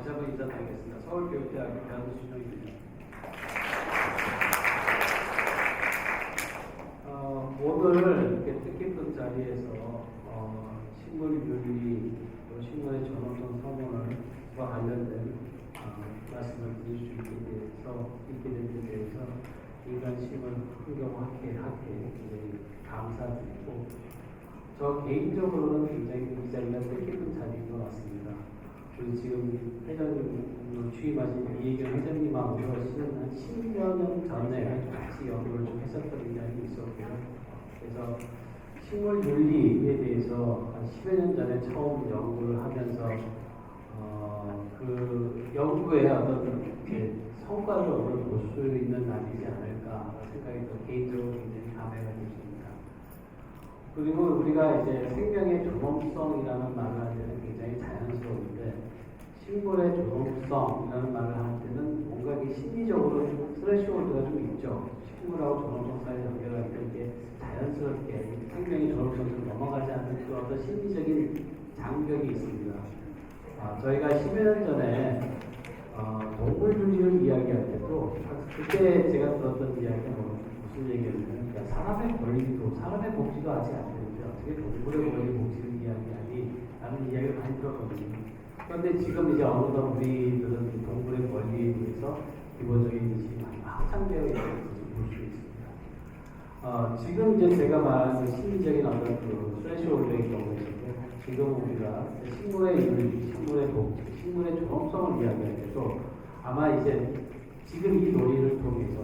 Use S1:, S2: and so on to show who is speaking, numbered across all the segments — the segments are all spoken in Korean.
S1: 다시 한번 인사드리겠습니다. 서울교육대학교 변수준영입니다. 오늘 이렇게 뜻깊은 자리에서 식물윤리 또 식물의 전원성 선언과 관련된 말씀을 드릴 수 있게 된 데 대해서 인간식물 환경학회 굉장히 감사드리고, 저 개인적으로는 굉장히 이 자리가 뜻깊은 자리인 것 같습니다. 우리 지금 회장님 취임하신 이혜경 회장님하고 실은 한 10년 전에 같이 연구를 좀 했었던 인연이 있었고요. 그래서 식물 윤리에 대해서 한 10여 년 전에 처음 연구를 하면서 그 연구의 어떤 성과를 오늘 볼 수 있는 날이지 않을까 생각이 또 개인적으로 굉장히 감회가 됐습니다. 그리고 우리가 이제 생명의 존엄성이라는 말을 할 때는 굉장히 자연스러운데, 식물의 존엄성이라는 말을 할 때는 뭔가 이게 심리적으로 좀 스트레스홀드가 좀 있죠. 식물하고 존엄성 사이에 연결할 때 이게 자연스럽게 생명의 존엄성으로 넘어가지 않는 그 어떤 심리적인 장벽이 있습니다. 저희가 10여 년 전에 동물 윤리를 이야기할 때도 그때 제가 들었던 이야기가 무슨 얘기였냐면, 사람의 권리도 사람의 복지도 아직 안 되는데 어떻게 동물의 권리 복지를 이야기하니 라는 이야기를 많이 들었거든요. 그런데 지금 이제 어느덧 우리들은 동물의 권리에 대해서 기본적인 인식이 많이 확장되어 있는 것을 볼 수 있습니다. 지금 이제 제가 말하는 심리적인 어떤 그 스트레스홀드의 경우에서도 지금 우리가 식물의 윤리, 식물의 복지, 식물의 존엄성을 이야기할 때도 아마 이제 지금 이 논의를 통해서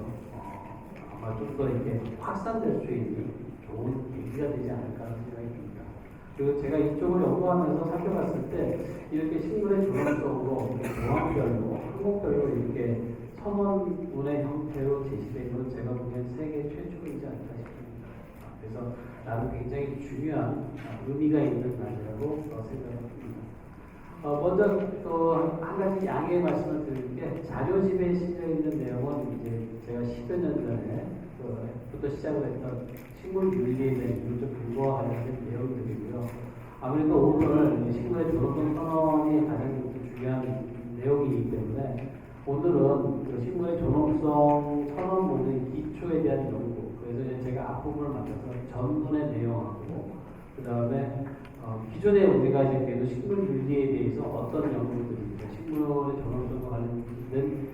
S1: 아마 좀 더 이렇게 확산될 수 있는 좋은 계기가 되지 않을까 하는 생각이 듭니다. 그리고 제가 이쪽을 연구하면서 살펴봤을 때 이렇게 식물의 존엄성으로 조항별로, 항목별로 이렇게 선언문의 형태로 제시된 건 제가 보기엔 세계 최초이지 않을까 싶습니다. 그래서 나는 굉장히 중요한 의미가 있는 날이라고 생각합니다. 먼저 또 한 가지 양해의 말씀을 드릴 게, 자료집에 실려 있는 내용은 이제 제가 10여 년 전에 부터 시작을 했던 식물 윤리에 대한 윤리와 관련된 내용들이고요. 아무래도 오늘 식물의 존엄성 선언이 가장 중요한 내용이기 때문에 오늘은 그 식물의 존엄성 선언문의 기초에 대한 연구, 그래서 제가 앞부분을 만들어서 전문의 내용하고 그 다음에 기존에 우리가 이제 그래도 식물 윤리에 대해서 어떤 연구들이, 식물의 존엄성과 관련된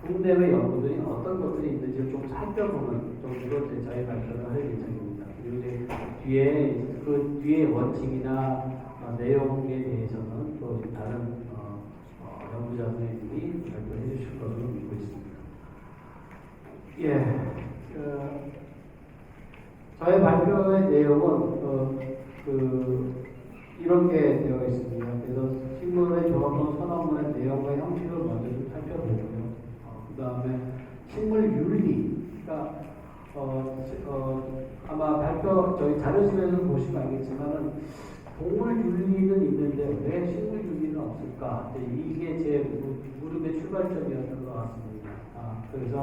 S1: 국내외 연구들이 어떤 것들이 있는지를 좀 살펴보는 정도로 저희 발표를 할 예정입니다. 그리고 이제 그 뒤에 원칙이나 내용에 대해서는 또 다른 연구자분들이 발표해 주실 것으로 믿고 있습니다. 저의 발표의 내용은 이렇게 되어 있습니다. 그래서 식물의 존엄성 선언문의 내용과 형식을 먼저 좀 살펴보고요. 그 다음에 식물 윤리가 아마 저희 자료집에서 보시면 알겠지만은 동물 윤리는 있는데 왜 식물 윤리는 없을까? 이게 제 물음의 출발점이었던 것 같습니다. 그래서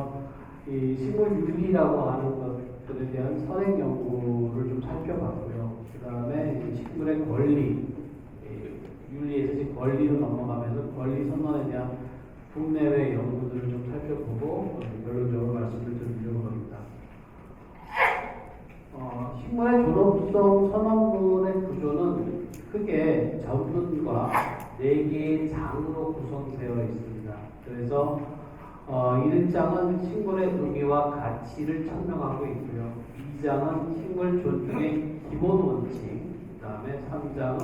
S1: 이 식물 윤리라고 하는 것들에 대한 선행 연구를 좀 살펴봤고요. 그 다음에 식물의 권리, 윤리에서 지금 권리로 넘어가면서 권리 선언에 대한 국내외 연구들을 좀 살펴보고 결론적으로 말씀을 드리려고 합니다. 식물의 존엄성 선언문의 구조는 크게 전문과 4개의 장으로 구성되어 있습니다. 그래서 1장은 식물의 의미와 가치를 설명하고 있고요. 2장은 식물 존중의 기본 원칙, 그 다음에 3장은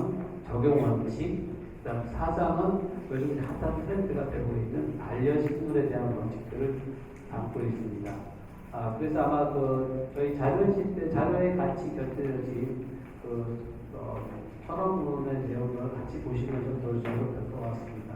S1: 적용 원칙, 그 다음 4장은 요즘 핫한 트렌드가 되고 있는 반려식물에 대한 원칙들을 담고 있습니다. 그래서 아마 저희 자료에 같이 곁들여진 선언문의 내용을 같이 보시면서 더 좋을 것 같습니다.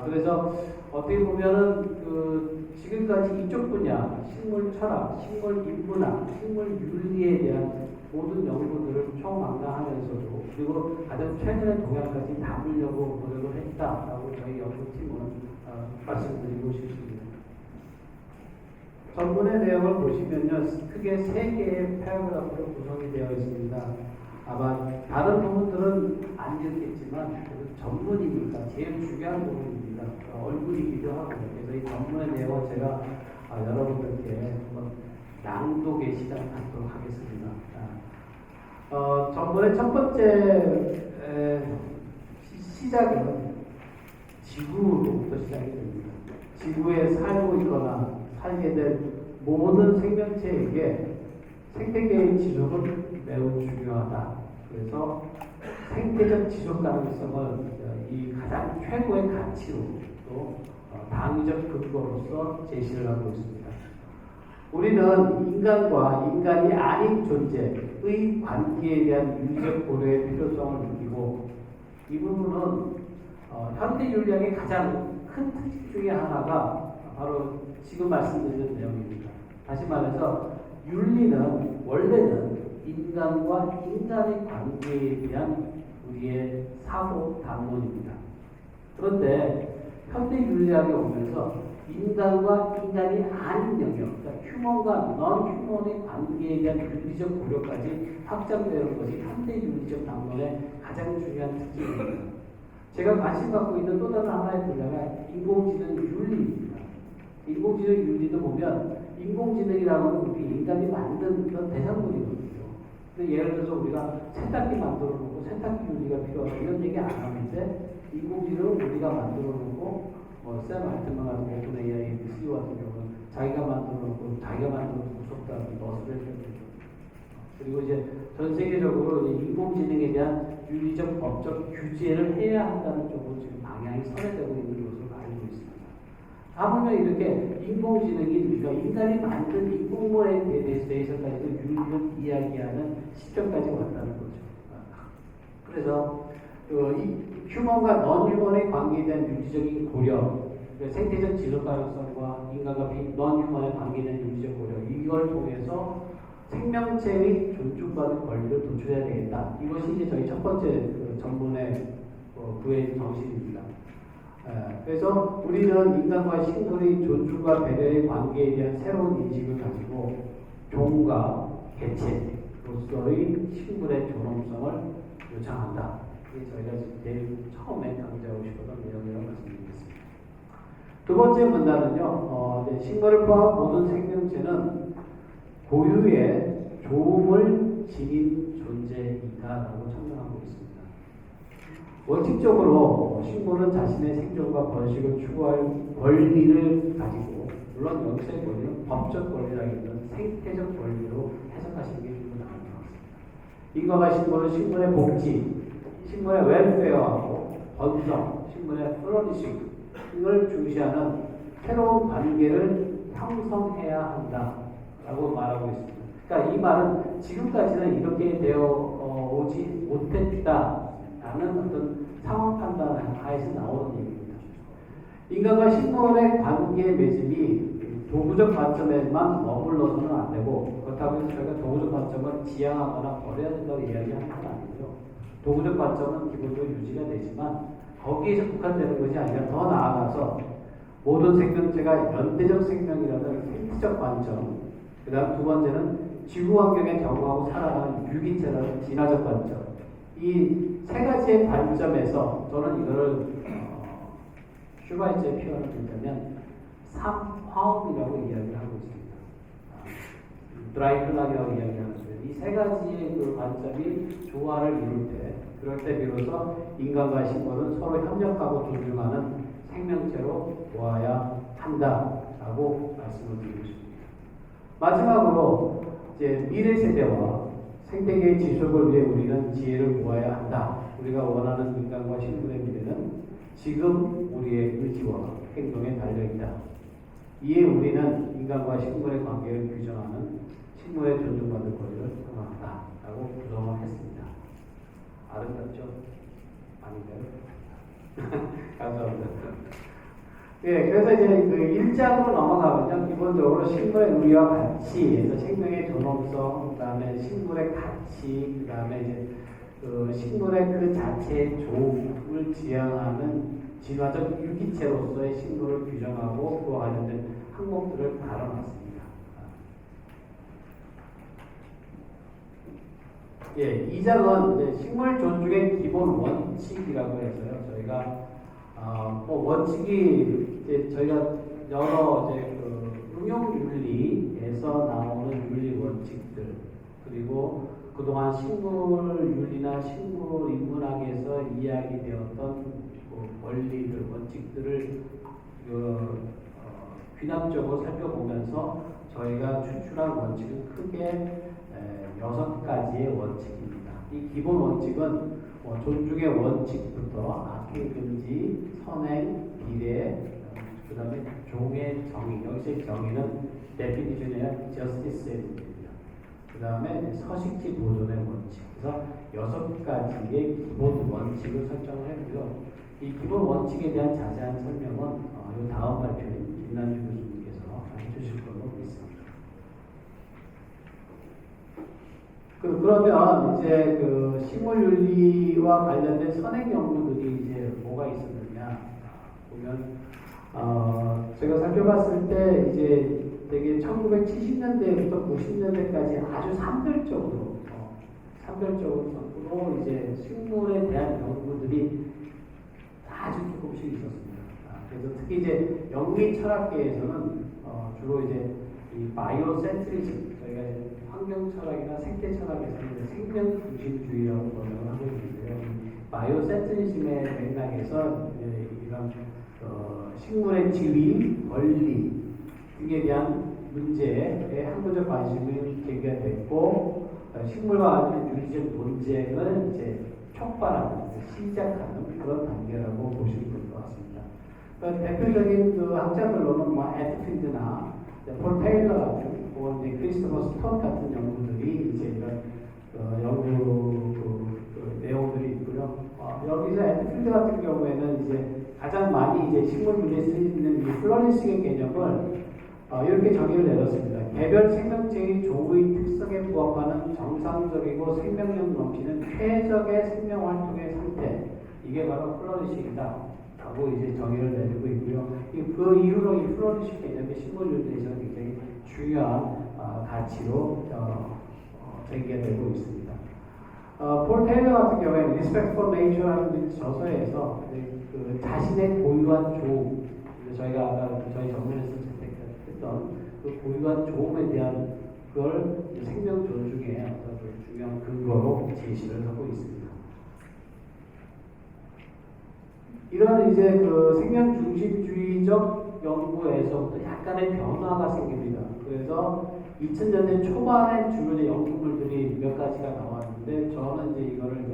S1: 그래서 어떻게 보면은 지금까지 이쪽 분야, 식물 철학, 식물 인문학, 식물 윤리에 대한 모든 연구들을 총망라하면서도, 그리고 가장 최근의 동향까지 담으려고 노력을 했다라고 저희 연구팀은 말씀드리고 싶습니다. 전문의 내용을 보시면요, 크게 3개의 패러그래프로 구성이 되어 있습니다. 아마 다른 부분들은 안 읽겠지만 전문이니까 제일 중요한 부분입니다. 있습니다. 얼굴이기도 하고. 그래서 이 전문의 내용을 제가 여러분들께 한번 낭독의 시간을 갖도록 하겠습니다. 전문의 첫 번째 시작은 지구로부터 시작이 됩니다. 지구에 살고 있거나 살게 될 모든 생명체에게 생태계의 지속은 매우 중요하다. 그래서 생태적 지속 가능성을 이 가장 최고의 가치로 또 당위적 근거로서 제시를 하고 있습니다. 우리는 인간과 인간이 아닌 존재의 관계에 대한 윤리적 고려의 필요성을 느끼고 이 부분은 현대 윤리학의 가장 큰 특징 중에 하나가 바로 지금 말씀드린 내용입니다. 다시 말해서 윤리는 원래는 인간과 인간의 관계에 대한 우리의 사고 담론입니다. 그런데 현대 윤리학에 오면서 인간과 인간이 아닌 영역, 그러니까 휴먼과 넌 휴먼의 관계에 대한 윤리적 고려까지 확장되는 것이 현대 윤리적 담론의 가장 중요한 특징입니다. 제가 관심 갖고 있는 또 다른 하나의 분야가 인공지능 윤리입니다. 인공지능 윤리도 보면 인공지능이라는 건 우리 인간이 만든 그런 대상물이거든요. 근데 예를 들어서 우리가 세탁기 만들어 놓고 세탁기 윤리가 필요하다 이런 얘기 안 하는데 인공지능은 우리가 만들어 놓고 샘 알트만 같은 오픈 AI CEO 같은 경우는 자기가 만들어 놓고 자기가 만들어 놓고 무섭다고 너스를 해주죠. 그리고 이제 전 세계적으로 인공지능에 대한 윤리적 법적 규제를 해야 한다는 쪽으로 지금 방향이 선회되고 있는 것으로 알고 있습니다. 하물며 이렇게 인공지능이 우리가 인간이 만든 인공물에 대해서까지도 윤리를 이야기하는 시점까지 왔다는 거죠. 그래서 이 휴먼과 넌 휴먼의 관계에 대한 윤리적인 고려, 생태적 지속 가능성과 인간과 넌 휴먼의 관계에 대한 윤리적 고려, 이걸 통해서 생명체의 존중받을 권리를 도출해야 되겠다. 이것이 이제 저희 첫 번째 전문의 구의 정신입니다. 그래서 우리는 인간과 식물의 존중과 배려의 관계에 대한 새로운 인식을 가지고 종과 개체로서의 식물의 존엄성을 요청한다. 이게 저희가 내일 처음에 강조하고 싶었던 내용이라고 말씀드리겠습니다. 두 번째 문단은요, 식물을 포함한 모든 생명체는 고유의 조음을 지닌 존재이다라고 설명하고 있습니다. 원칙적으로 식물은 자신의 생존과 번식을 추구할 권리를 가지고, 물론 여기서의 권리는 법적 권리라기보다는 생태적 권리로 해석하시는 게 좀 나을 것 같습니다. 인과가 식물은 식물의 복지, 식물의 웰페어하고 번성, 식물의 플러리싱을 중시하는 새로운 관계를 형성해야 한다라고 말하고 있습니다. 그러니까 이 말은 지금까지는 이렇게 되어 오지 못했다라는 어떤 상황 판단 하에서 나오는 얘기입니다. 인간과 식물의 관계 맺음이 도구적 관점에만 머물러서는 안 되고, 그렇다고 해서 저희가 도구적 관점을 지향하거나 버려야 된다고 이야기하는 건 아니죠. 도구적 관점은 기본적으로 유지가 되지만 거기에서 국한되는 것이 아니라 더 나아가서 모든 생명체가 연대적 생명이라는 생태적 관점, 그 다음 두 번째는 지구 환경에 적응하고 살아가는 유기체라는 진화적 관점, 이 세 가지의 관점에서 저는 이거를 슈바이처의 표현을 든다면 삼화음이라고 이야기를 하고 있습니다. 드라이클락이라고 이야기하는데 이 세 가지의 그 관점이 조화를 이룰 때, 그럴 때 비로소 인간과 식물은 서로 협력하고 존중하는 생명체로 모아야 한다라고 말씀을 드리고 싶습니다. 마지막으로 이제 미래 세대와 생태계의 지속을 위해 우리는 지혜를 모아야 한다. 우리가 원하는 인간과 식물의 미래는 지금 우리의 의지와 행동에 달려있다. 이에 우리는 인간과 식물의 관계를 규정하는 식물의 존중받을 권리를 표방한다. 라고 구성을 했습니다. 아름답죠? 아닌가요? 감사합니다. 예, 그래서 이제 그 1장으로 넘어가면요, 기본적으로 식물의 의리와 가치에서 생명의 존엄성, 그 다음에 식물의 가치, 그 다음에 이제 그 식물의 그 자체의 조음을 지향하는 진화적 유기체로서의 식물을 규정하고 그와 관련된 항목들을 다뤄놨습니다. 예, 2장은 식물 존중의 기본 원칙이라고 해서요, 저희가 뭐 원칙이 이제 저희가 여러 이제 그 응용 윤리에서 나오는 윤리 원칙들, 그리고 그동안 식물 윤리나 식물 인문학에서 이야기되었던 그 원리들, 원칙들을 귀납적으로 살펴보면서 저희가 추출한 원칙은 크게 6가지의 원칙입니다. 이 기본 원칙은 존중의 원칙부터 악행 금지, 선행, 비례, 그 다음에 종의 정의, 여기서의 정의는 definition이나 justice의 문제입니다. 그 다음에 서식지 보존의 원칙, 그래서 6가지의 기본 원칙을 설정을 했고요. 이 기본 원칙에 대한 자세한 설명은 이 다음 발표인 김난주 교수님께서 해주실 걸로 믿습니다. 그러면 이제 그 식물윤리와 관련된 선행 연구들이 이제 뭐가 있었느냐 보면 제가 살펴봤을 때 이제 되게 1970년대부터 90년대까지 아주 산별적으로 이제 식물에 대한 연구들이 아주 조금씩 있었습니다. 그래서 특히 이제 영리 철학계에서는 주로 이제 이 바이오센트리즘, 저희가 이제 환경 철학이나 생태 철학에서는 생명 중심주의라고 번역을 하고 있는데요. 바이오센트리즘의 맥락에서 이런 식물의 지위, 권리 등에 대한 문제에 항구적 관심이 제기됐고, 식물과 윤리적 논쟁을 이제 촉발하는, 시작하는 그런 단계라고 보시면 될 것 같습니다. 대표적인 그 학자들로는 뭐 에드필드나 폴 테일러 같은, 혹은 크리스토퍼 스톤 같은 연구들이 이제 이런 연구 내용들이 있고요. 여기서 에드필드 같은 경우에는 이제 가장 많이 이제 식물 윤리에 쓰이는 이 플로리싱의 개념을 이렇게 정의를 내렸습니다. 개별 생명체의 종의 특성에 부합하는 정상적이고 생명력 넘치는 최적의 생명 활동의 상태, 이게 바로 플로리싱이다 라고 이제 정의를 내리고 있고요. 그 이후로 이 플로리싱 개념이 식물 윤리에서 굉장히 중요한 가치로 제기가 되고 있습니다. 폴 테일러 같은 경우에는 Respect for Nature라는 저서에서 그 자신의 고유한 조음, 저희가 아까 저희 전문에서 했던 그 고유한 조음에 대한 그걸 생명 존중의 어떤 중요한 근거로 제시를 하고 있습니다. 이런 이제 그 생명 중심주의적 연구에서부터 약간의 변화가 생깁니다. 그래서 2000년대 초반에 주로 이제 연구물들이 몇 가지가 나왔는데, 저는 이제 이거를 이제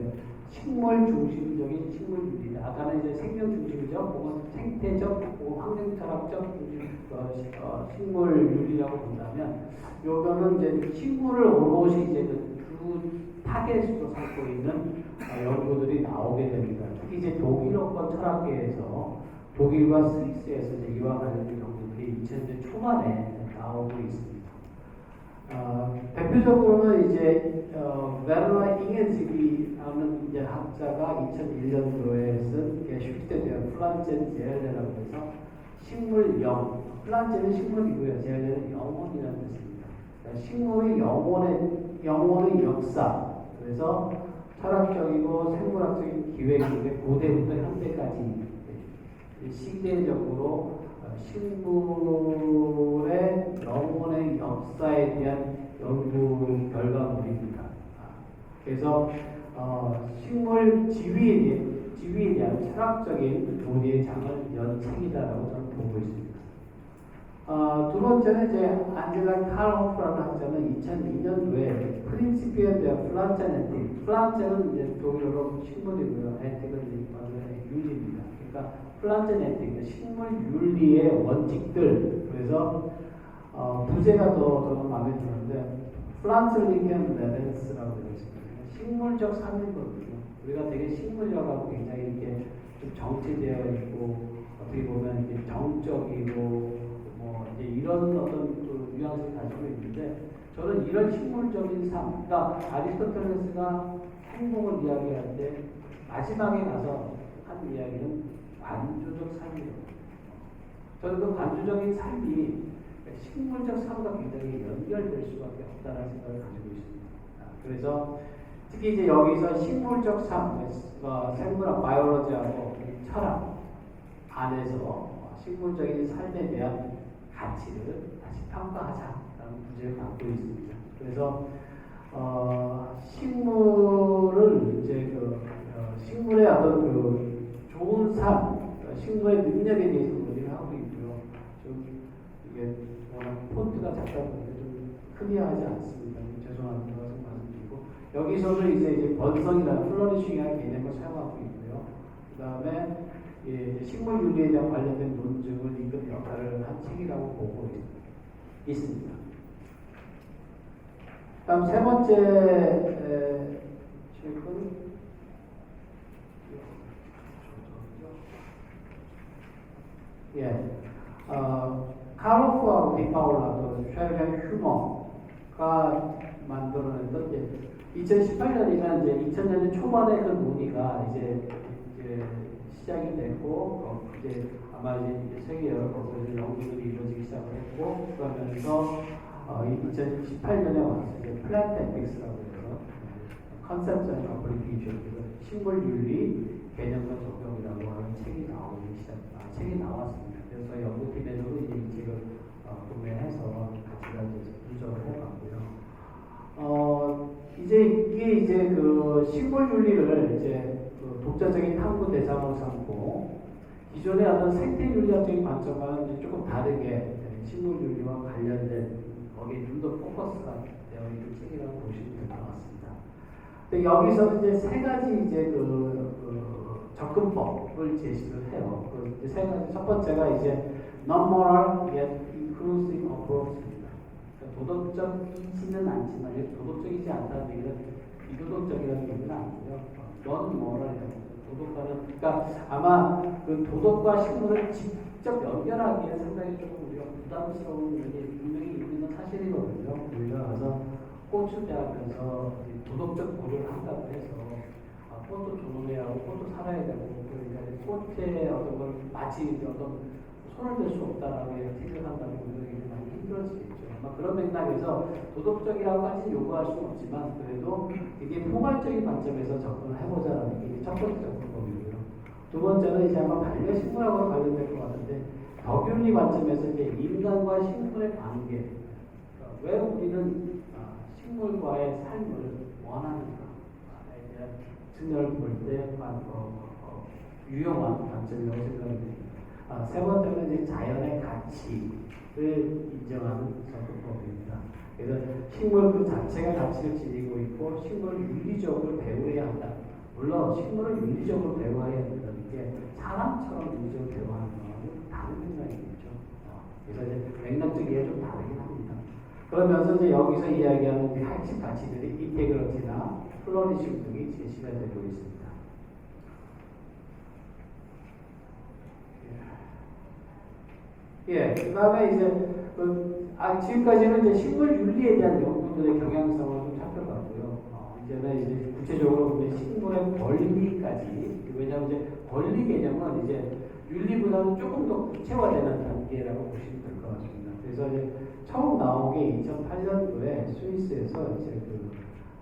S1: 식물 중심적인 식물윤리다. 아까는 이제 생명 중심적, 혹은 생태적, 혹은 환경철학적 식물윤리라고 본다면, 요거는 이제 식물을 오롯이 이제 그 타겟으로 삼고 있는 연구들이 나오게 됩니다. 특히 이제 독일어권 철학계에서 독일과 스위스에서 이제 이와 관련된 연구들이 2000년대 초반에 나오고 있습니다. 대표적으로는 이제 베르너 잉엔지비라는 이제 학자가 2001년도에 쓴 슈피트에 대한 플란젠 제헬레라고 해서 식물 영, 플란젠은 식물이고요, 제헬레는 영혼이라는 뜻입니다. 그러니까 식물의 영혼의 역사, 그래서 철학적이고 생물학적인 기획인데 고대부터 현대까지 시대적으로 식물의 영혼의 역사에 대한 연구 결과물입니다. 그래서 식물 지위에 대한 철학적인 교리의 장을 연 책이다라고 저는 보고 있습니다. 두 번째는 이제 안젤라 칼호프라는 학자는 2002년도에 프린시피에 대한 플란젠, 플란젠은 이제 독일어로 식물이고요, 에틱은 윤리입니다. 그러니까 플란젠 에틱, 식물 윤리의 원칙들. 그래서 부제가 더 마음에 드는데 플란슬리겐 레벤스라고 되어 있습니다. 식물적 삶이거든요. 우리가 되게 식물적하고 굉장히 이렇게 좀 정체되어 있고, 어떻게 보면 이제 정적이고 이제 이런 어떤 그 뉘앙스를 가지고 있는데, 저는 이런 식물적인 삶, 그러니까 아리스토텔레스가 행복을 이야기할 때 마지막에 가서 한 이야기는 관주적 삶이에요. 저는 그 관주적인 삶이 식물적 삶과 굉장히 연결될 수밖에 없다는 생각을 가지고 있습니다. 그래서 특히 이제 여기서 식물적 삶, 생물학 바이올로지하고 철학, 안에서 식물적인 삶에 대한 가치를 다시 평가하자라는 부제를 갖고 있습니다. 그래서 식물을 이제 식물의 어떤 좋은 삶, 식물의 능력에 대해서 논의를 하고 있고요. 좀 이게 워낙 폰트가 작다 보니까 좀 클리어하지 않습니다. 죄송합니다. 말씀드리고 여기서도 이제 번성이라는 플러리싱이라는 개념을 사용하고 있고요. 그 다음에 식물 윤리에 대한 관련된 논증을 이끈 역할을 한 책이라고 보고 있습니다. 다음 세 번째 책은 카로프하고 디파울라 쉐르 휴머가 만들어냈던 2018년이나 이제 2000년 초반에 그 논의가 이제 시작이 됐고 이제 아마 이제 세계 여러 곳에서 연구들이 이루어지기 시작했고 그러면서 2018년에 와서 이제 플랜트 에틱스라고 해서 컨셉트 앤 어플리케이션 식물 윤리 개념과 적용이라고 하는 책이 책이 나왔습니다. 그래서 연구팀에서도 이제 이 책을 구매해서 같이 이제 분석을 해봤고요. 이게 이제 식물 윤리를 이제 독자적인 탐구 대상으로 삼고 기존의 어떤 생태 윤리학적인 관점과는 이제 조금 다르게 식물 윤리와 관련된 거기에 좀 더 포커스가 되어 있는 책이라고 보시면 될 것 같습니다. 근데 여기서 이제 세 가지 이제 접근법을 제시를 해요. 이제 세 가지. 첫 번째가 이제 non-moral yet inclusive approach입니다. 그러니까 도덕적이지는 않지만 도덕적이지 않다는 얘기는 비도덕적이라는 얘기는 아니고요. non-moral이라고. 도덕과는 그러니까 아마 도덕과 식물을 직접 연결하기에 상당히 조금 우리가 부담스러운 면이 분명히 있는 사실이거든요. 우리가 가서 꽃을 대하면서 도덕적 고려를 한다고 해서 꽃도 존엄해야 하고 꽃도 살아야 되고 그러니까 꽃의 어떤 걸 마치 어떤 손을 댈 수 없다라고 생각한다면 우리에게 많이 힘들어지겠죠. 아마 그런 맥락에서 도덕적이라고까지 요구할 수는 없지만 그래도 이게 포괄적인 관점에서 접근을 해보자라는 게 첫 번째 접근법이고요. 두 번째는 이제 아마 반려식물하고 관련될 것 같은데 덕윤리 관점에서 이제 인간과 식물의 관계, 왜 우리는 식물과의 삶을 원하는가에 대한 측면을 볼 때 유용한 관점이라고 생각이 됩니다. 세 번째는 이제 자연의 가치를 인정하는 접근법입니다. 그래서 식물 그 자체가 가치를 지니고 있고 식물을 윤리적으로 배우해야 한다. 물론 식물을 윤리적으로 배우해야 된다는 게 사람처럼 윤리적으로 배우하는 거하고 다른 맥락이겠죠. 그래서 이제 맥락적 이해가 좀 다르긴 합니다. 그러면서 이제 여기서 이야기하는 핵심 가치들이 인테그러티나 플로리즘 등이 제시가 되고 있습니다. 그 다음에 이제 지금까지는 이제 식물 윤리에 대한 연구들의 경향성을 좀 살펴봤고요. 이제는 이제 구체적으로 식물의 권리까지, 왜냐하면 이제 권리 개념은 이제 윤리보다는 조금 더 구체화되는 단계라고 보시면 될 것 같습니다. 그래서 이제 처음 나온 게 2008년도에 스위스에서 이제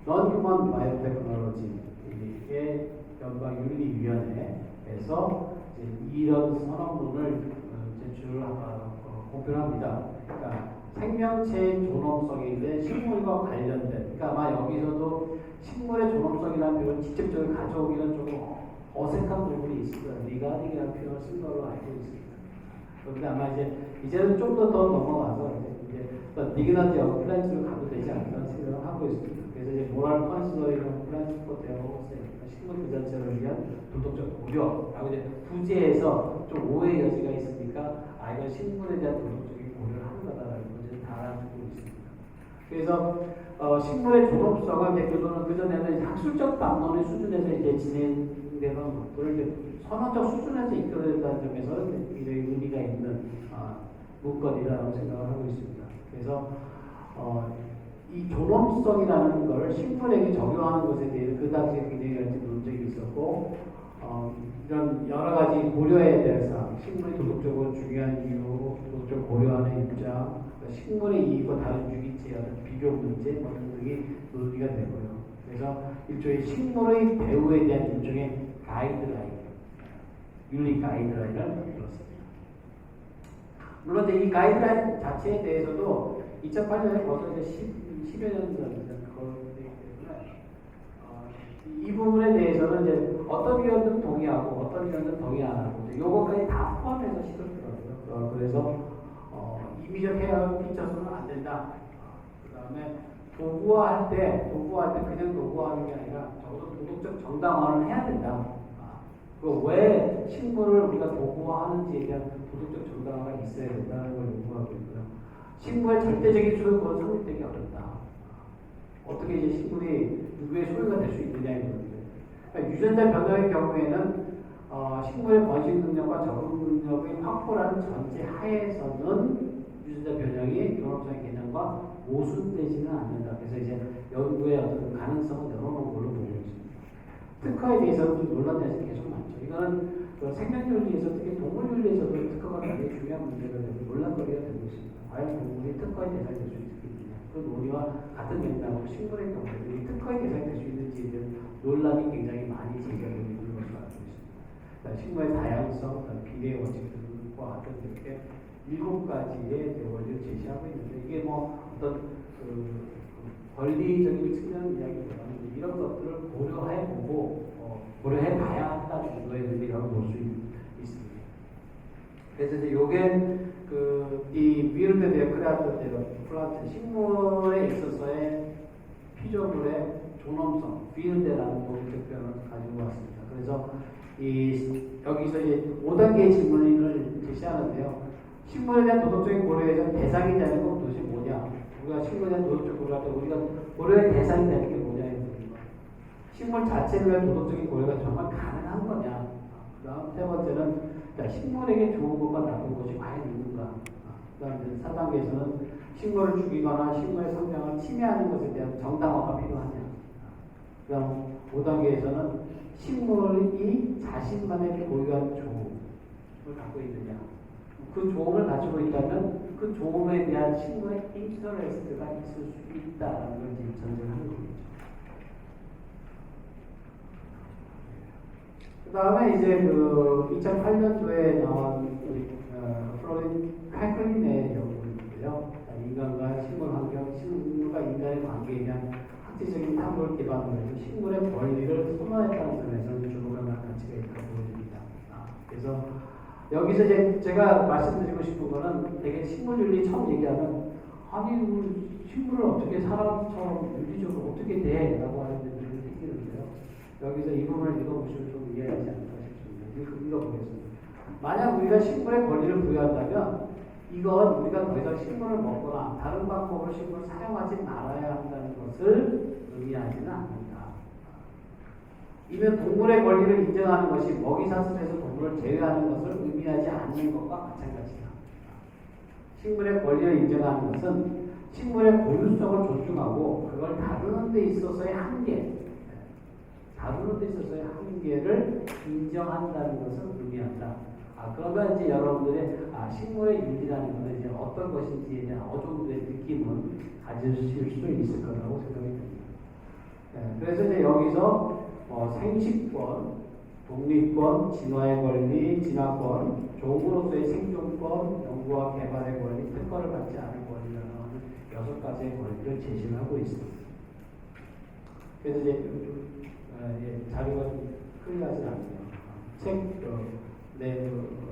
S1: Non-Human Biotechnology의 연방윤리위원회에서 이런 선언문을 공표를 합니다. 그러니까 생명체의 존엄성에 대해 식물과 관련된, 그러니까 아마 여기서도 식물의 존엄성이라는 표현을 직접적으로 가져오기는 조금 어색한 부분이 있을 거예요. 리가딩이라는 표현을 쓴 걸로 알고 있습니다. 그런데 아마 이제는 좀 더 넘어가서 이제 디그너티 오브 플랜트로 가도 되지 않을까 생각을 하고 있습니다. 그래서 이제 모랄 컨시더리랑 플랜트 데어 식물 그 자체를 위한 도덕적 고려라고 이제 부제에서 좀 오해 여지가 있으니까 이건 식물에 대한 도덕적인 고려를 하는 거다라는 것을 다 알아주고 있습니다. 그래서 식물의 존엄성은 대표로는 그전에는 학술적 담론의 수준에서 이제 진행되는 것들을 선언적 수준에서 이끌어낸다는 점에서는 굉장히 의미가 있는 문건이라고 생각을 하고 있습니다. 그래서 이 존엄성이라는 걸 식물에게 적용하는 것에 대해서 그 당시에 굉장히 논쟁이 있었고 이런 여러 가지 고려에 대해서 식물이 도덕적으로 중요한 이유, 도덕적으로 고려하는 입장, 식물의 이익과 다른 유기체의 비교 문제 등이 논의가 되고요. 그래서 일종의 식물의 배후에 대한 일종의 가이드라인, 윤리 가이드라인을 물론 이제 이 가이드라인 자체에 대해서도 2008년에 벌써 이제 10여 년 전이기 때문에 이 부분에 대해서는 이제 어떤 위원들은 동의하고 어떤 위원들은 동의 안 하고 요거까지 다 포함해서 시도더라고요. 그래서 임의적 해야 피처스는 안 된다. 그 다음에 도구화할 때 그냥 도구화하는 게 아니라 적어도 도덕적 정당화를 해야 된다. 왜 식물을 우리가 도구화하는지에 대한 도덕적 정당화가 있어야 된다는 걸 요구하고 있고요. 식물의 절대적인 소유권은 성립되기 어렵다. 어떻게 이제 식물이 누구의 소유가 될 수 있느냐는 건데. 그러니까 유전자 변형의 경우에는 식물의 번식 능력과 적응 능력의 확보라는 전제 하에서는 유전자 변형이 융합성의 개념과 모순되지는 않는다. 그래서 이제 연구의 어떤 가능성을 열어놓은 걸로 보고 있습니다. 특허에 대해서는 좀 논란이 계속 많죠. 이거는 생명윤리에서 특히 동물윤리에서도 특허가 굉장히 중요한 문제가 되고 논란거리가 되고 있습니다. 과연 동물이 특허의 대상이 될 수 있겠느냐. 그 논의와 같은 맥락으로 식물의 경우에도 이 특허의 대상이 될 수 있는지에 대한 논란이 굉장히 많이 제기되고 있는 것으로 알고 있습니다. 식물의 다양성, 비례 원칙들과 같은 이렇게 7가지의 원리를 제시하고 있는데 이게 뭐 어떤 권리적인 측면 이야기보다는 이런 것들을 고려해 봐야 한다 정도의 의미라고 볼 수 있습니다. 그래서 이제 요게 이 위르드 데크라트 플란트 식물에 있어서의 피조물의 존엄성, 위르데라는 논리적 표현을 가지고 왔습니다. 그래서 여기서 이제 5단계의 질문을 제시하는데요. 식물에 대한 도덕적인 고려에서 대상이 되는 건 도대체 뭐냐? 우리가 식물에 대한 도덕적 고려할 때 우리가 고려의 대상이 되는 게 뭐냐? 식물 자체를 위한 도덕적인 고려가 정말 가능한 거냐? 그 다음 세 번째는 식물에게 좋은 것과 나쁜 것이 과연 있는가? 그 다음 4단계에서는 식물을 죽이거나 식물의 성장을 침해하는 것에 대한 정당화가 필요하냐? 그 다음 5단계에서는 식물이 자신만의 고유한 조음을 갖고 있느냐? 그 조음을 가지고 있다면 그 조음에 대한 식물의 인터레스트가 있을 수 있다는 걸 지금 전제하는 거죠. 그 다음에 이제 2008년도에 나온 프로린 칼클린의 연구인데요. 인간과 식물 환경, 식물과 인간의 관계에 대한 학제적인 탐구를 기반으로 해서 식물의 권리를 선언했다는 점에서는 주목할 만한 가치가 있다고 보여집니다. 그래서 여기서 이제 제가 말씀드리고 싶은 거는 되게 식물윤리 처음 얘기하면 아니 식물을 어떻게 사람처럼 윤리적으로 어떻게 돼? 라고 하는 분들이 생기는데요. 여기서 이 부분을 읽어보시면 좀 이해하지 않을까 싶습니다. 읽어보겠습니다. 만약 우리가 식물의 권리를 부여한다면 이건 우리가 더 이상 식물을 먹거나 다른 방법으로 식물을 사용하지 말아야 한다는 것을 의미하지는 않는다. 이는 동물의 권리를 인정하는 것이 먹이사슬에서 동물을 제외하는 것을 의미하지 않는 것과 마찬가지다. 식물의 권리를 인정하는 것은 식물의 고유성을 존중하고 그걸 다루는 데 있어서의 한계를 인정한다는 것을 의미한다. 그러면 이제 여러분들의 식물의 윤리라는 것은 이제 어떤 것인지에 대한 어느 정도의 느낌은 가지실 수 있을 거라고 생각이 듭니다. 그래서 이제 여기서 생식권, 독립권, 진화의 권리, 진화권, 종으로서의 생존권, 연구와 개발의 권리, 특허를 받지 않은 권리라는 6가지의 권리를 제시를 하고 있습니다. 그래서 이제 자료가 좀 클리어하지 않네요. 책 내용입니다.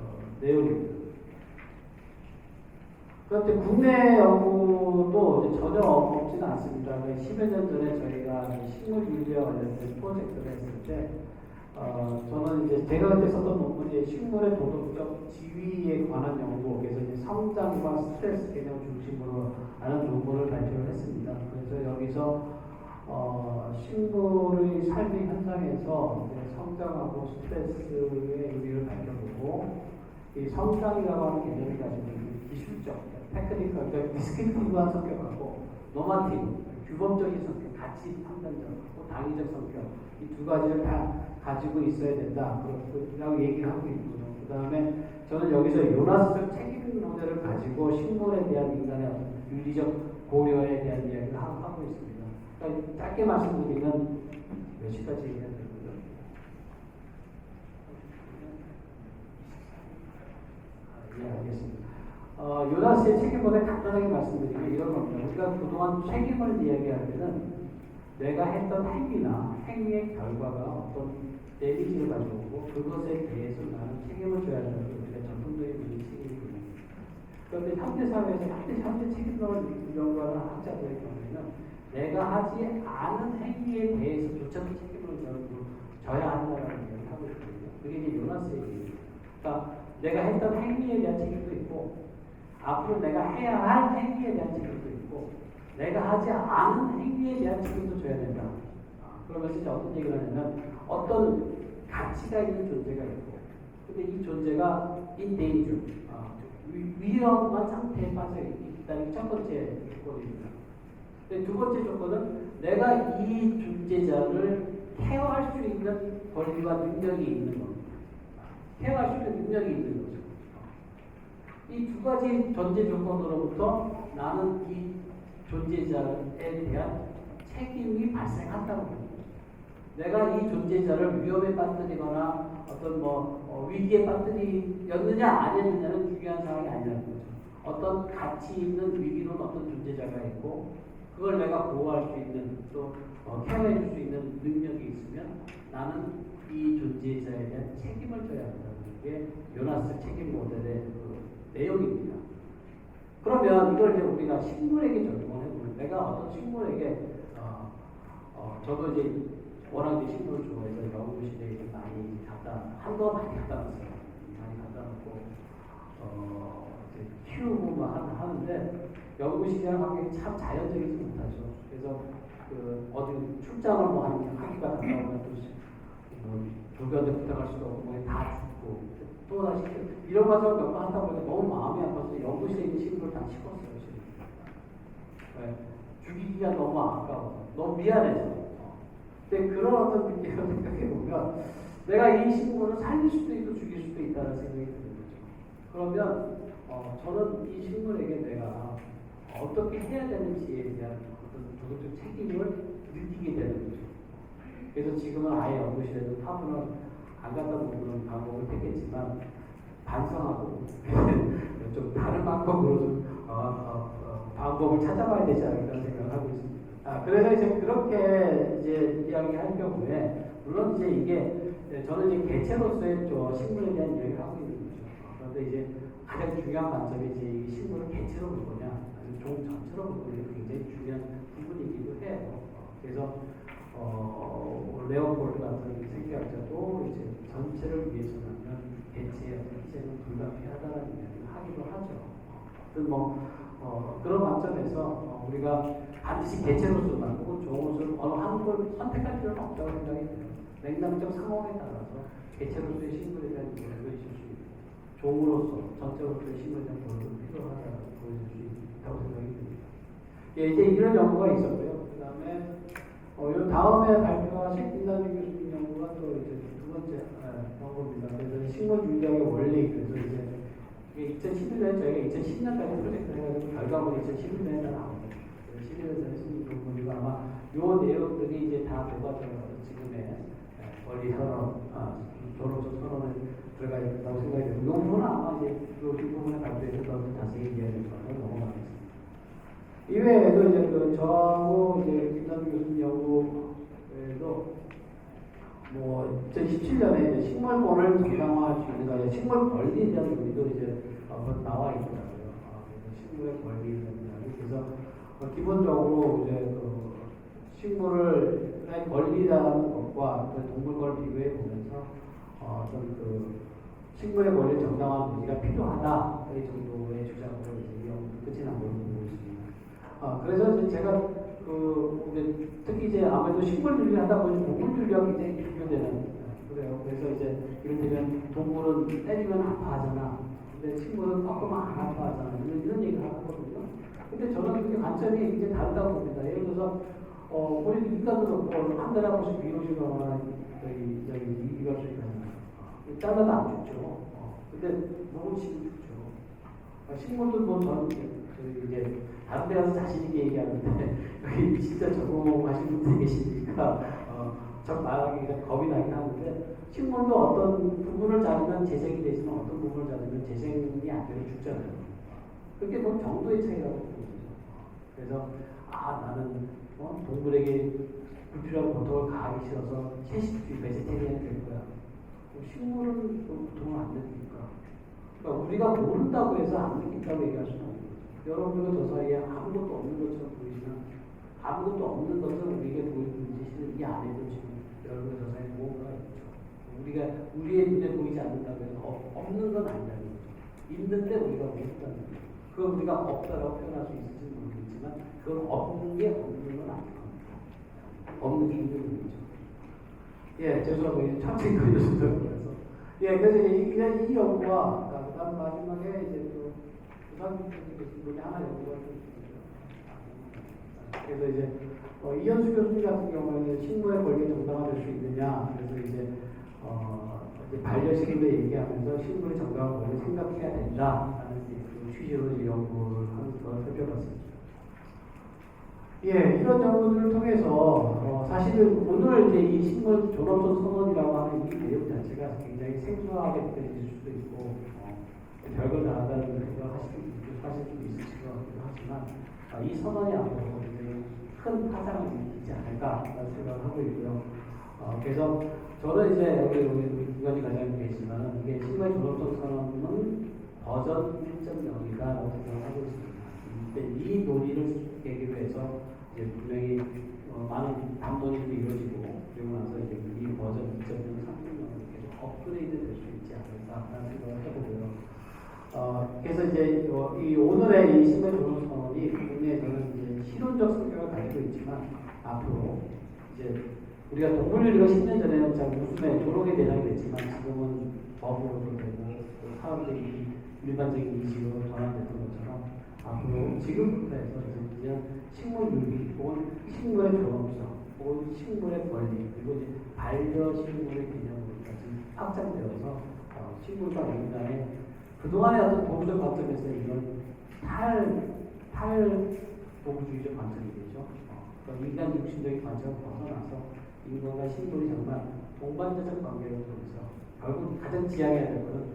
S1: 그런데 국내 연구도 이제 전혀 없지는 않습니다. 10여 년 전에 저희가 식물 윤리와 관련된 프로젝트를 했을 때, 저는 이제 제가 그때 썼던 논문이 식물의 도덕적 지위에 관한 연구, 그래서 이제 성장과 스트레스 개념 중심으로 하는 논문을 발표를 했습니다. 그래서 여기서 식물의 삶의 현장에서 성장하고 스트레스의 의미를 밝혀보고, 이 성장이라고 하는 개념이 가지고 있는 기술적, 테크니컬, 그러니까 디스크립티브한 성격하고 노마티브, 규범적인 성격, 가치 판단적, 당위적 성격, 이 2가지를 다 가지고 있어야 된다. 라고 얘기를 하고 있고요. 그 다음에 저는 여기서 요나스적 책임 모델을 가지고 식물에 대한 인간의 윤리적 고려에 대한 이야기를 하고 있습니다. 그러니까 짧게 말씀드리면 몇 시까지 얘기해야 되고요. 예, 알겠습니다. 요나스의 책임보다 간단하게 말씀드리면 이런 겁니다. 우리가 그동안 책임을 이야기할 때는 내가 했던 행위나 행위의 결과가 어떤 데미지를 가져오고 그것에 대해서 나는 책임을 져야 한다는 게 우리가 전통적인 민의 책임이거든요. 그런데 현대사회에서 현대 책임론을 연구하는 학자들의 경우에는 내가 하지 않은 행위에 대해서조차도 책임을 져야 한다는 얘기를 하고 있거든요. 그게 이제 요나스의 얘기예요. 그러니까 내가 했던 행위에 대한 책임도 있고 앞으로 내가 해야 할 행위에 대한 책임도 있고 내가 하지 않은 행위에 대한 책임도 져야 된다. 그러면서 이제 어떤 얘기를 하냐면 어떤 가치가 있는 존재가 있고 근데 이 존재가 in danger, 위험한 상태에 빠져 있다는 게 첫 번째 조건입니다. 근데 두 번째 조건은 내가 이 존재자를 케어할 수 있는 권리와 능력이 있는 겁니다. 케어할 수 있는 능력이 있는 거죠. 이 두 가지 전제 조건으로부터 나는 이 존재자에 대한 책임이 발생한다고 합니다. 내가 이 존재자를 위험에 빠뜨리거나 어떤 위기에 빠뜨리였느냐 아니었느냐는 중요한 사항이 아니라는 거죠. 어떤 가치 있는 위기로는 어떤 존재자가 있고 그걸 내가 보호할 수 있는 또 케어해 줄 수 있는 능력이 있으면 나는 이 존재자에 대한 책임을 져야 한다는 게 요나스 책임 모델의 그 내용입니다. 그러면 이걸 이제 우리가 식물에게 적용을 해보면 내가 어떤 식물에게 저도 이제 워낙 이제 식물을 좋아해서 연구실에 많이 한동안 많이 갖다 놨어요. 많이 갖다 놓고 키우고 막 하는데 연구실이랑 관계가 참 자연적이지 못하죠. 그래서 어디 출장을 뭐 하기가 갔다 오면 또 불교한테 부탁할 수도 없고 다 죽고 또 다시 이런 과정을 몇 번 하다 보니까 너무 마음이 아파서 연구실에 있는 식물을 다 치웠어요. 지금. 네. 죽이기가 너무 아까워. 너무 미안해서. 근데 그런 어떤 느낌을 생각해 보면 내가 이 식물을 살릴 수도 있고 죽일 수도 있다는 생각이 드는 거죠. 그러면 저는 이 식물에게 내가 어떻게 해야 되는지에 대한 어떤 조금적 책임을 느끼게 되는 거죠. 그래서 지금은 아예 연구실에도 화분을 안 갖다 놓는 방법을 택했지만 반성하고 좀 다른 방법으로 좀 방법을 찾아봐야 되지 않을까 생각을 하고 있습니다. 그래서 이제 그렇게 이제 이야기할 경우에 물론 이제 이게 저는 이제 개체로서의 식물에 대한 이야기를 하고 있는 거죠. 그런데 이제 가장 중요한 관점이 이제 이 식물을 개체로 볼 거냐, 아니면 종 전체로 볼 거냐 굉장히 중요한 부분이기도 해요. 그래서 레오폴드 같은 생태학자도 이제 전체를 위해서는 개체의 희생은 불가피하다는 이야기를 하기도 하죠. 그런 관점에서 우리가 반드시 개체로서만 혹은 종으로서 어느 한 걸 선택할 필요는 없다고 생각이 돼요. 맥락적 상황에 따라서 개체로서의 식물에 대한 이야기를 있을 수 있고 종으로서 전체로서의 식물에 대한 보여도 필요하다고 보여줄 수 있다고 생각이 듭니다. 이제 이런 연구가 있었고요. 그 다음에 요 다음에 발표하신 김남희 교수님 연구가 또 이제 두 번째 연구입니다. 그래서 식물 유기학의 원리, 그래서 이게 2011년에 저희가 2010년까지 프로젝트를 해가지고 결과물이 2011년에 나옵니다. 11년에 했으니 부분이고 아마 요 내용들이 이제 다 녹아들어서 지금의 원리 서론, 졸업적 서론에 들어가 있다고 생각이 되고, 이 부분은 아마 이제 요 뒷부분에 발표해서 더 자세히 이야기할 거라고 넘어가겠습니다. 이외에도 이제 저하고 이제 김남희 교수님 연구에도 2017년에 이제 식물권을 정당화할 수 있는 거, 식물 권리에 대한 논의도 이제 나와 있더라고요. 그래서 식물의 권리에 대한 이야기. 그래서 기본적으로 이제 식물의 권리라는 것과 동물권을 비교해 보면서 어떤 식물의 권리를 정당화하는 논의가 필요하다. 이 정도의 주장으로 이제 끝이 난 걸로 보고 있습니다. 그래서 이제 제가 특히 이제 아무래도 식물 윤리를 하다 보니 동물 윤리하고 굉장히 비교되는 그래요. 그래서 이제 이를테면 동물은 때리면 아파하잖아. 근데 식물은 꺾으면 안 아파하잖아. 이런 얘기를 하거든요. 근데 저는 그게 관점이 굉장히 다르다고 봅니다. 예를 들어서 우리 인간도 그렇고 한 달에 한 번씩 미용실 가거나 이가수 있잖아요. 짜다도 안 죽죠. 근데 너무 치면 죽죠. 식물도 저는 이제 다른 데 가서 자신있게 얘기하는데 여기 진짜 적응하신 분들이 계시니까 좀 말하기가 겁이 나긴 하는데 식물도 어떤 부분을 자르면 재생이 되지만 어떤 부분을 자르면 재생이 안 되고 죽잖아요. 그게 그 정도의 차이라고 보는 거죠. 그래서 나는 동물에게 불필요한 고통을 가하기 싫어서 채식주의, 베지테리안이 될 거야. 식물은 고통을 안 느끼니까. 그러니까 우리가 모른다고 해서 안 느낀다고 얘기할 수는 없는 거죠. 여러분들과 저 사이에 아무것도 없는 것처럼 보이지만 아무것도 없는 것은 우리에게 보이는 사실은 이 안에도 지금 여러분과 저 사이에 뭔가가 있죠. 우리가 우리의 눈에 보이지 않는다고 해서 없는 건 아니라는 거죠. 있는데 우리가 모른다는 거죠. 그걸 우리가 없다라고 표현할 수 있을지 모르겠지만 그건 없는 게 없는 건 아닐 겁니다. 없는 게 있는 거죠. 예, 죄송합니다. 참칭 걸려준다고 그래서. 예, 그래서 이 연구와, 그다음 마지막에 이제 또, 부산분이 계신 분이 하나 연구가 좀 있죠. 그래서 이제, 이현수 교수님 같은 경우에는 식물의 권리가 정당화될 수 있느냐. 그래서 이제 반려식임을 얘기하면서 식물의 정당한 권리를 생각해야 된다라는 그 취지로 이제 연구를 하면서 살펴봤습니다. 예, 이런 연구들을 통해서 사실은 오늘 이제 이 식물 존엄성 선언이라고 하는 이 내용 자체가 굉장히 생소하게 느껴질 수도 있고 별걸 다 한다는 생각하실 사실 좀 있으실 것 같기도 하지만 이 선언이 앞으로 굉장히 큰 파장을 일으키지 않을까라는 생각을 하고 있고요. 그래서 저는 이제 우리 김관희 과장님 계시지만 이게 식물 존엄성 선언은 버전 1.0이다라고 생각을 하고 있습니다. 이 논의를 계기로 해서 이제 분명히 많은 담론이 이루어지고 그리고 나서 이제 이 버전 2.0, 3.0으로 계속 업그레이드 될 수 있지 않을까라는 생각을 해보고요. 그래서 이제 이 오늘의 이 식물 존엄 선언이 국내에서는 이제 실론적 성격을 가지고 있지만 앞으로 이제 우리가 동물윤리가 10년 전에는 참 웃음의 조롱의 대상이 됐지만 지금은 법으로도 되고 사람들이 일반적인 인식으로 전환됐던 것처럼 앞으로 지금부터 해서 이제 식물윤리 혹은 식물의 존엄성 혹은 식물의 권리 그리고 이제 반려식물의 개념으로까지 확장되어서 식물과 인간의 그동안의 어떤 도구적 관점에서 이런 탈도구주의적 관점이겠죠. 그러니까 인간 중심적인 관점을 벗어나서 인간과 식물이 정말 동반자적 관계를 통해서 결국 가장 지향해야 될 것은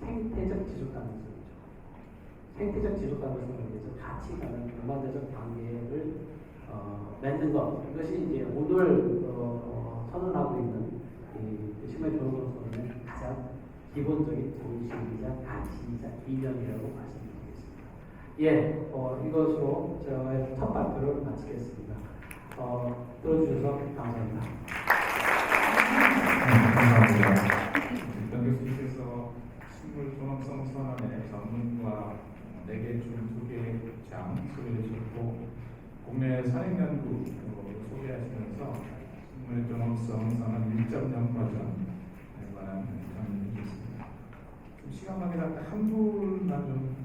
S1: 생태적 지속 가능성이죠. 생태적 지속 가능성을 위해서 같이 가는 동반자적 관계를 맺는 것 이것이 이제 오늘 선언하고 있는 이 식물 존엄성 선언의 가장 기본적인 정신이자 가치이자 이념이라고 말씀드리겠습니다. 예, 이것으로 저의 첫 발표를 마치겠습니다. 들어주셔서 감사합니다.
S2: 감사합니다. 정 교수님께서 식물 존엄성 선언의 전문과 4개 중 2개 장 소개해 주셨고 국내 산행연구 소개하시면서 식물 존엄성 선언 1.0 버전에 관한 강의를 해주셨습니다. 시간 관계상 한 분만 좀